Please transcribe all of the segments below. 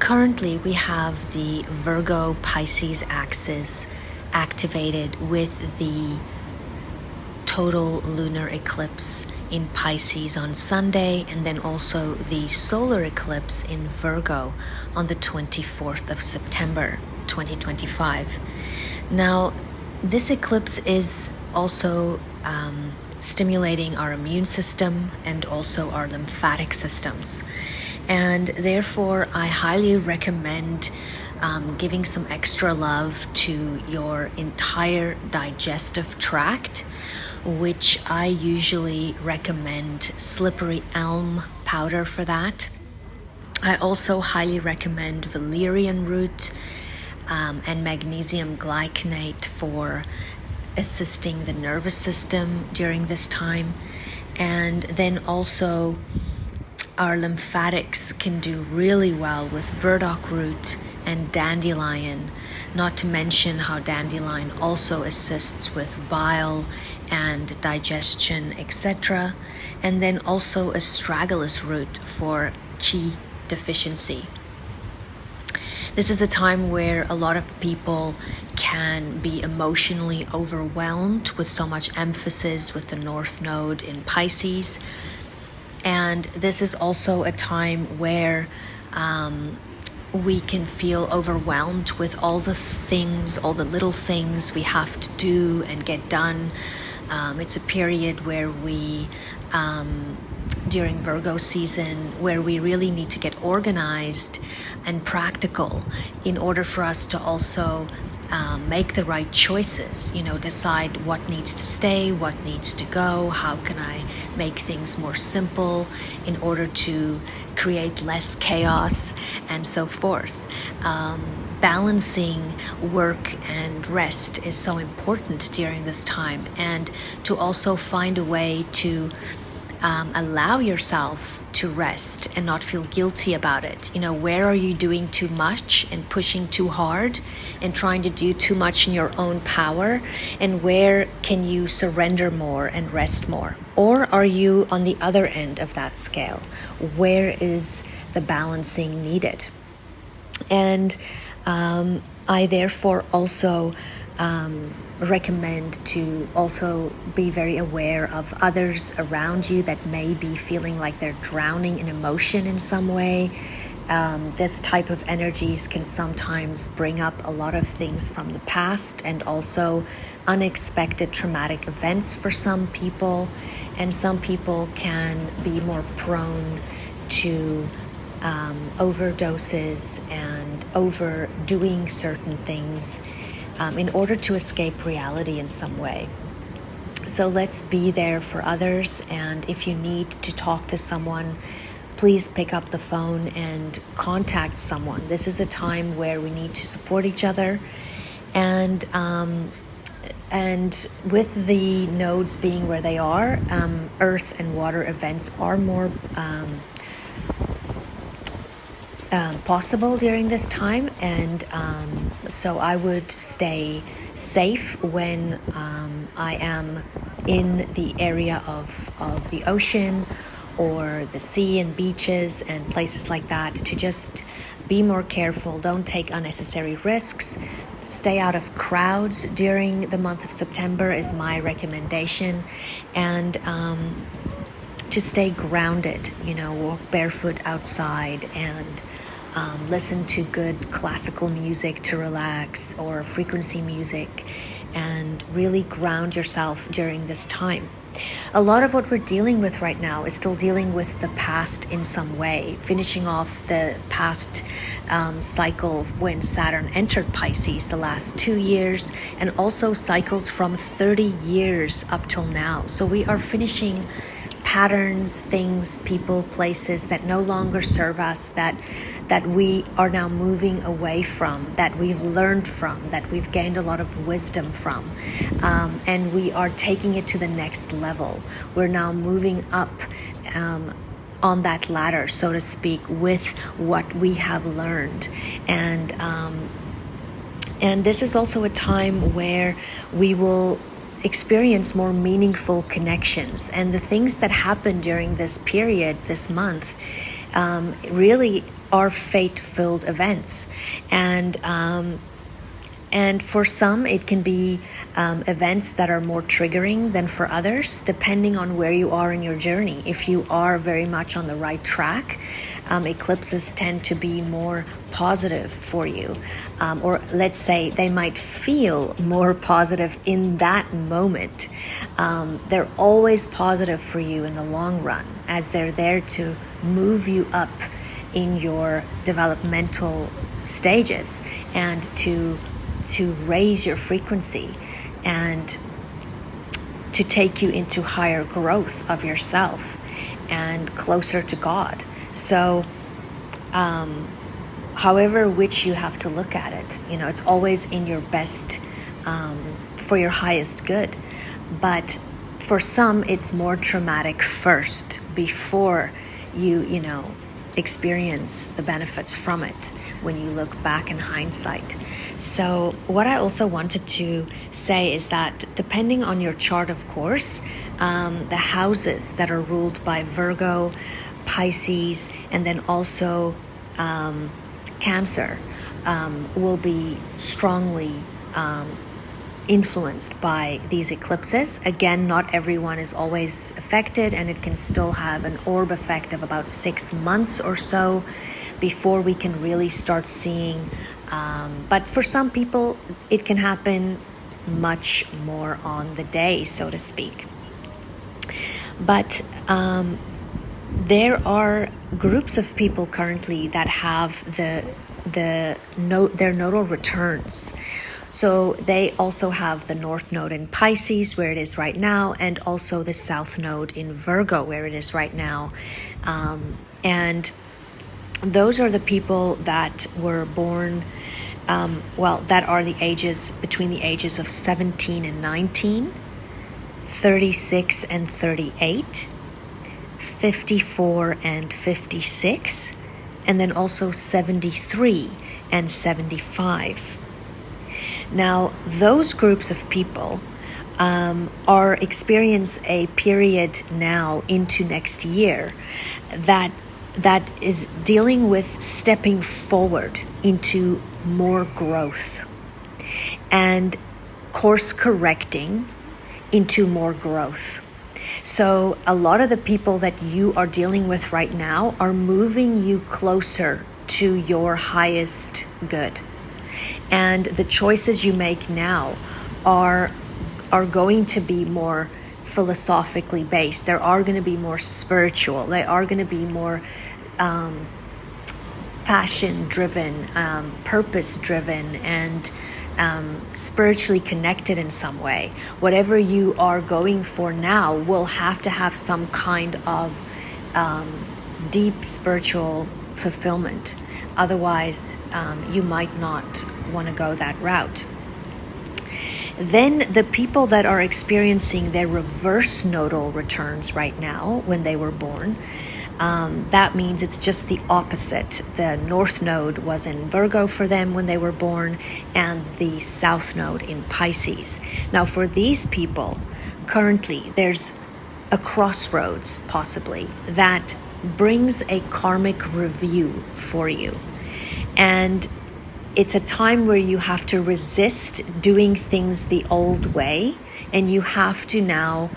currently we have the Virgo-Pisces axis activated with the total lunar eclipse in Pisces on Sunday, and then also the solar eclipse in Virgo on the 24th of September 2025. Now, this eclipse is also stimulating our immune system and also our lymphatic systems. And therefore, I highly recommend giving some extra love to your entire digestive tract, which I usually recommend slippery elm powder for that. I also highly recommend valerian root and magnesium glycinate for assisting the nervous system during this time. And then also our lymphatics can do really well with burdock root and dandelion, not to mention how dandelion also assists with bile and digestion, etc. And then also astragalus root for qi deficiency. This is a time where a lot of people can be emotionally overwhelmed with so much emphasis with the North Node in Pisces. And this is also a time where we can feel overwhelmed with all the things, all the little things we have to do and get done. It's a period where we, during Virgo season, where we really need to get organized and practical in order for us to also make the right choices, decide what needs to stay, what needs to go, how can I make things more simple in order to create less chaos, and so forth. Balancing work and rest is so important during this time, and to also find a way to allow yourself to rest and not feel guilty about it. Where are you doing too much and pushing too hard and trying to do too much in your own power, and where can you surrender more and rest more? Or are you on the other end of that scale? Where is the balancing needed? And I therefore also recommend to also be very aware of others around you that may be feeling like they're drowning in emotion in some way. This type of energies can sometimes bring up a lot of things from the past, and also unexpected traumatic events for some people. And some people can be more prone to overdoses and overdoing certain things in order to escape reality in some way. So let's be there for others, and if you need to talk to someone, please pick up the phone and contact someone. This is a time where we need to support each other, and with the nodes being where they are, earth and water events are more possible during this time, and so I would stay safe when I am in the area of the ocean or the sea and beaches and places like that, to just be more careful. Don't take unnecessary risks. Stay out of crowds during the month of September is my recommendation, and to stay grounded, walk barefoot outside and listen to good classical music to relax, or frequency music, and really ground yourself during this time. A lot of what we're dealing with right now is still dealing with the past in some way, finishing off the past cycle when Saturn entered Pisces the last 2 years, and also cycles from 30 years up till now. So we are finishing patterns, things, people, places that no longer serve us, that we are now moving away from, that we've learned from, that we've gained a lot of wisdom from, and we are taking it to the next level. We're now moving up on that ladder, so to speak, with what we have learned. And this is also a time where we will experience more meaningful connections, and the things that happen during this period, this month, really are fate-filled events, and for some, it can be events that are more triggering than for others, depending on where you are in your journey. If you are very much on the right track, eclipses tend to be more positive for you. Or let's say they might feel more positive in that moment. They're always positive for you in the long run, as they're there to move you up in your developmental stages and to raise your frequency and to take you into higher growth of yourself and closer to God. So however which you have to look at it, it's always in your best, for your highest good. But for some, it's more traumatic first before you experience the benefits from it when you look back in hindsight. So what I also wanted to say is that depending on your chart, of course, the houses that are ruled by Virgo, Pisces, and then also Cancer will be strongly influenced by these eclipses. Again, not everyone is always affected, and it can still have an orb effect of about 6 months or so before we can really start seeing. But for some people, it can happen much more on the day, so to speak. But there are groups of people currently that have their nodal returns. So they also have the North Node in Pisces, where it is right now, and also the South Node in Virgo, where it is right now. And those are the people that were born, that are the ages between the ages of 17 and 19, 36 and 38, 54 and 56, and then also 73 and 75. Now, those groups of people are experience a period now into next year that is dealing with stepping forward into more growth and course correcting into more growth. So a lot of the people that you are dealing with right now are moving you closer to your highest good. And the choices you make now are going to be more philosophically based. They are going to be more spiritual. They are going to be more passion-driven, purpose-driven, and spiritually connected in some way. Whatever you are going for now will have to have some kind of deep spiritual fulfillment. Otherwise, you might not want to go that route. Then the people that are experiencing their reverse nodal returns right now when they were born, that means it's just the opposite. The North Node was in Virgo for them when they were born, and the South Node in Pisces. Now for these people, currently there's a crossroads possibly that brings a karmic review for you. And it's a time where you have to resist doing things the old way, and you have to now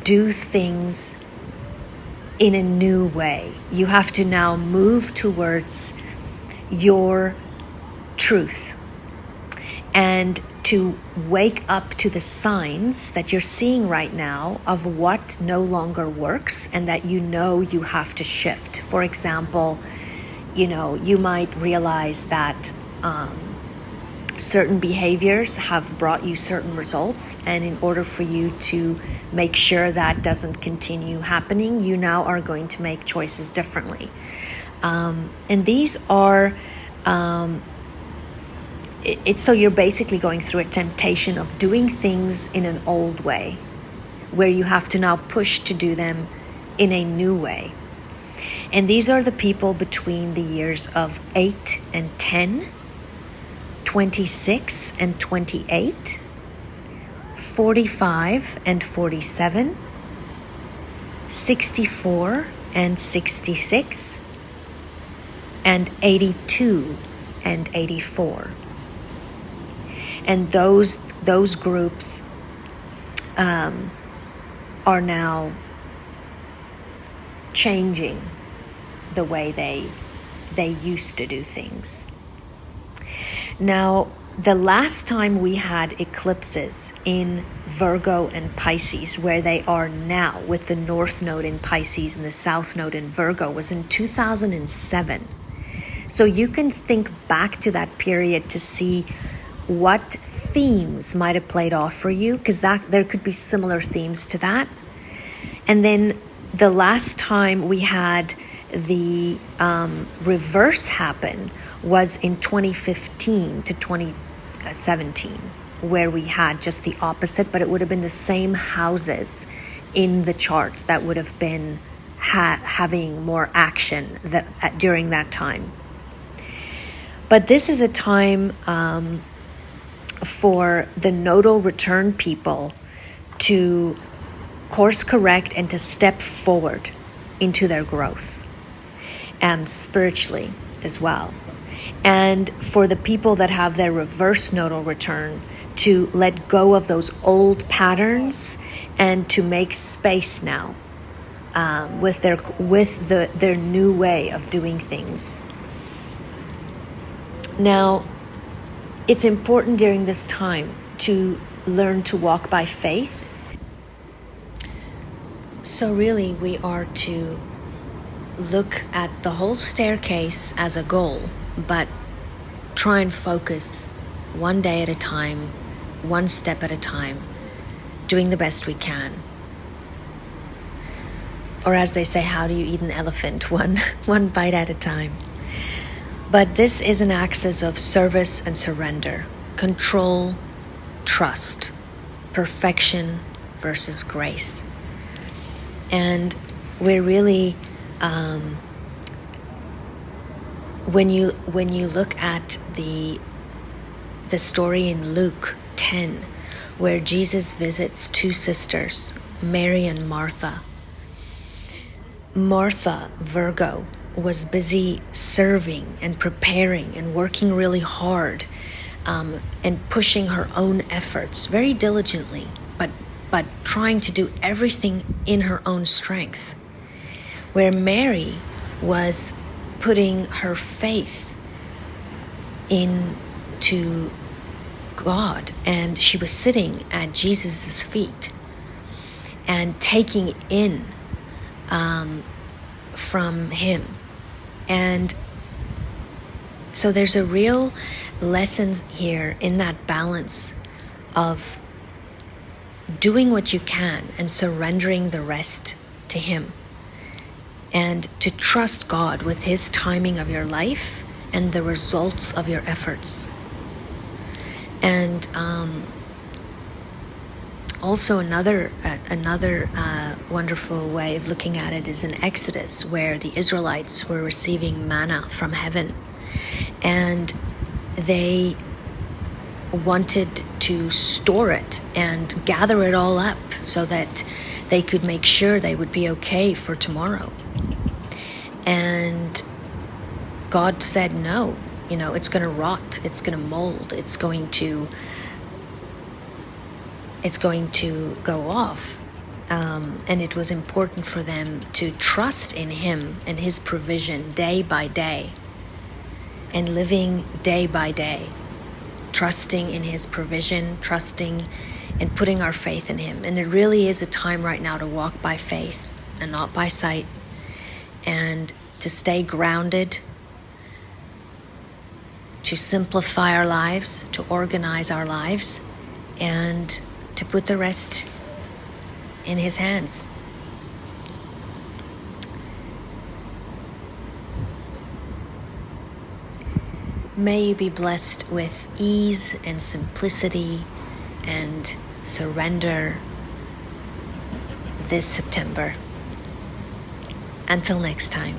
do things in a new way. You have to now move towards your truth and to wake up to the signs that you're seeing right now of what no longer works and that you have to shift. For example, you might realize that certain behaviors have brought you certain results, and in order for you to make sure that doesn't continue happening, you now are going to make choices differently. And these are so you're basically going through a temptation of doing things in an old way, where you have to now push to do them in a new way. And these are the people between the years of 8 and 10, 26 and 28, 45 and 47, 64 and 66, and 82 and 84. And those groups are now changing the way they used to do things. Now, the last time we had eclipses in Virgo and Pisces, where they are now with the North Node in Pisces and the South Node in Virgo, was in 2007. So you can think back to that period to see what themes might have played off for you, because there could be similar themes to that. And then the last time we had the reverse happen was in 2015 to 2017, where we had just the opposite, but it would have been the same houses in the chart that would have been having more action during that time. But this is a time for the nodal return people to course correct and to step forward into their growth, spiritually as well. And for the people that have their reverse nodal return to let go of those old patterns and to make space now with their new way of doing things. Now, it's important during this time to learn to walk by faith. So really, we are to look at the whole staircase as a goal, but try and focus one day at a time, one step at a time, doing the best we can. Or as they say, how do you eat an elephant? One bite at a time. But this is an axis of service and surrender, control, trust, perfection versus grace. And we're really, when you look at the story in Luke 10, where Jesus visits two sisters, Mary and Martha. Martha, Virgo, was busy serving and preparing and working really hard and pushing her own efforts very diligently, but trying to do everything in her own strength. Where Mary was putting her faith into God, and she was sitting at Jesus' feet and taking in from him. And so there's a real lesson here in that balance of doing what you can and surrendering the rest to him, and to trust God with his timing of your life and the results of your efforts. And also another wonderful way of looking at it is in Exodus, where the Israelites were receiving manna from heaven, and they wanted to store it and gather it all up so that they could make sure they would be okay for tomorrow. And God said, no, it's going to rot, it's going to mold, it's going to go off. And it was important for them to trust in him and his provision day by day, and living day by day, trusting in his provision, trusting and putting our faith in him. And it really is a time right now to walk by faith and not by sight, and to stay grounded, to simplify our lives, to organize our lives, and to put the rest in his hands. May you be blessed with ease and simplicity and surrender this September. Until next time.